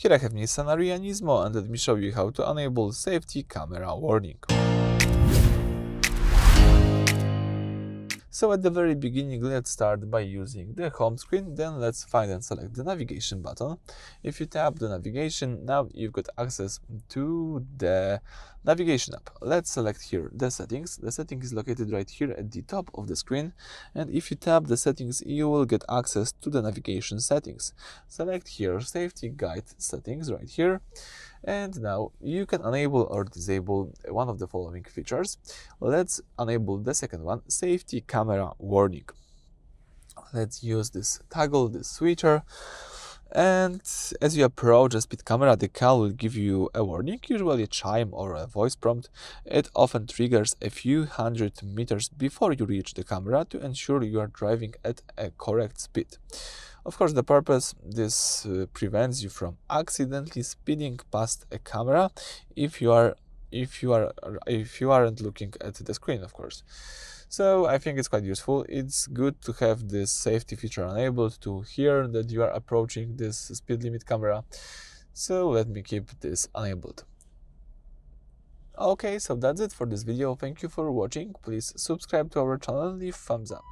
Here I have Nissan Ariya Nismo, and let me show you how to enable safety camera warning. So at the very beginning, let's start by using the home screen. Then let's find and select the navigation button. If you tap the navigation, now you've got access to the navigation app. Let's select here the settings. The setting is located right here at the top of the screen. And if you tap the settings, you will get access to the navigation settings. Select here safety guide settings right here. And now you can enable or disable one of the following features. Let's enable the second one, safety camera warning. Let's use this toggle, this switcher. And as you approach a speed camera, the car will give you a warning, usually a chime or a voice prompt. It often triggers a few hundred meters before you reach the camera to ensure you are driving at a correct speed. Of course, the purpose, this prevents you from accidentally speeding past a camera if you aren't looking at the screen, of course. So I think it's quite useful. It's good to have this safety feature enabled to hear that you are approaching this speed limit camera. So let me keep this enabled. Okay, so that's it for this video. Thank you for watching. Please subscribe to our channel and leave thumbs up.